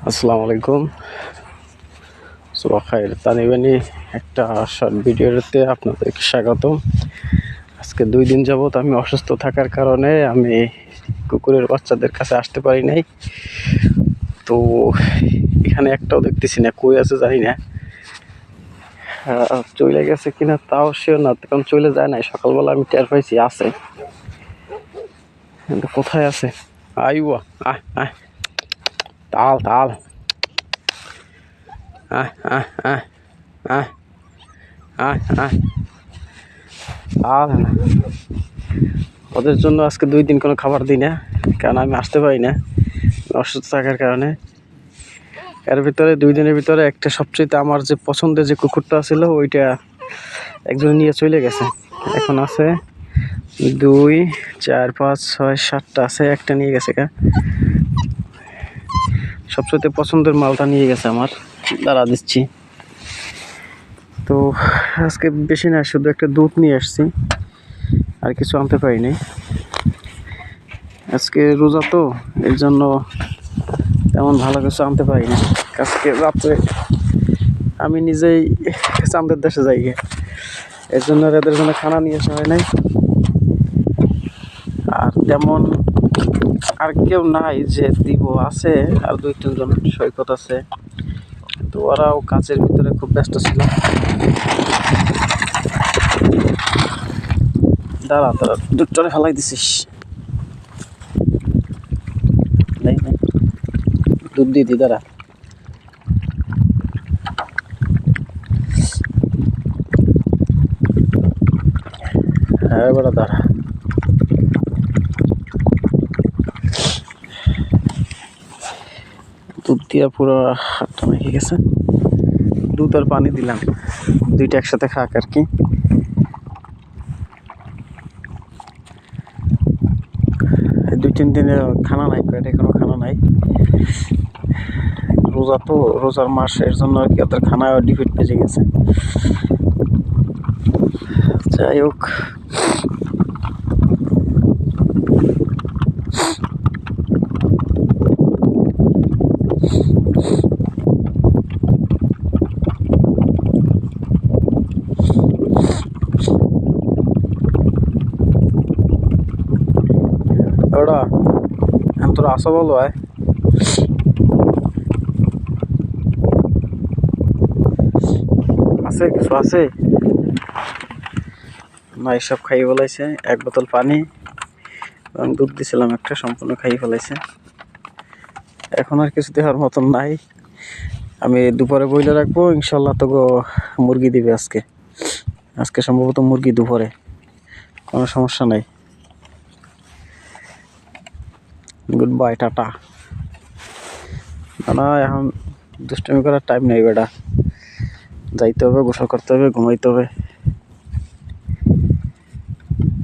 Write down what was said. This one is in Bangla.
আসসালামু আলাইকুম। সুবাহ খায়ের তানিবানি একটা শর্ট ভিডিওতে আপনাদেরকে স্বাগতম। আজকে 2 দিন যাবত আমি অসুস্থ থাকার কারণে আমি কুকুরের বাচ্চাদের কাছে আসতে পারি নাই। তো এখানে একটাও দেখতেছি না, কই আছে জানি না। চলে গেছে কিনা তাও শিওর না, কারণ চলে যায় নাই। সকালবেলা আমি টের পাইছি আছে, কিন্তু কোথায় আছে? আইওয়া আহ আহ তাল তাল আহ আহ আহ আহ আহ আহ না, ওদের জন্য আজকে 2 দিন কোনো খাবার দিই না, কারণ আমি আসতে পারি না অসুস্থ থাকার কারণে। এর ভিতরে 2 দিনের ভিতরে একটা সবচেয়ে আমার যে পছন্দের যে কুকুরটা ছিল ওইটা একজন নিয়ে চলে গেছে। এখন আছে 2 4 5 6 7টা আছে, একটা নিয়ে গেছে। সবচেয়ে পছন্দের মালটা নিয়ে গেছে আমার, দাঁড়া দিচ্ছি। তো আজকে বেশি না, শুধু একটা দুধ নিয়ে আসছি, আর কিছু আনতে পারিনি। আজকে রোজা তো, এর জন্য তেমন ভালো কিছু আনতে পারি না। আজকে রাত্রে আমি নিজেই চাঁদের দেশে যাই, এর জন্য এদের জন্য খানা নিয়ে আসা হয় নাই। আর তেমন আর কেউ নাই যে দিব, আছে আর 2-3 জন সৈকত আছে, তো ওরাও কাজের ভিতরে খুব ব্যস্ত ছিল। দাঁড়া দুধটা ফেলাই দিছিস, নেই দুধ দিয়ে দি, দাঁড়া। হ্যাঁ বেড়া দাঁড়া, দুধ দিয়া পুরো হাতটা মেখে গেছে। দুধ আর পানি দিলাম, দুইটা একসাথে খাক আর কি। এই 2-3 দিনে খানা নাই, পেটে কোনো খানা নাই। রোজা তো, রোজার মাস, এর জন্য আর কি ওদের খানা ডিফিট বেজে গেছে। যাই হোক, ওরা তোরা আসো বলো, আয় আছে কিছু আছে না, এসব খাইয়ে ফেলাইছে। 1 বোতল পানি এবং দুধ দিছিলাম একটা, সম্পূর্ণ খাইয়ে ফেলাইছে। এখন আর কিছু দেওয়ার মতন নাই। আমি দুপুরে বইলে রাখবো, ইনশাল্লাহ তো মুরগি দিবে আজকে সম্ভবত মুরগি দুপুরে, কোনো সমস্যা নাই। Good bye, tata. না এখন দুষ্টামি করার টাইম নেই বেটা, যাইতে হবে, গোসল করতে হবে, ঘুমাইতে হবে।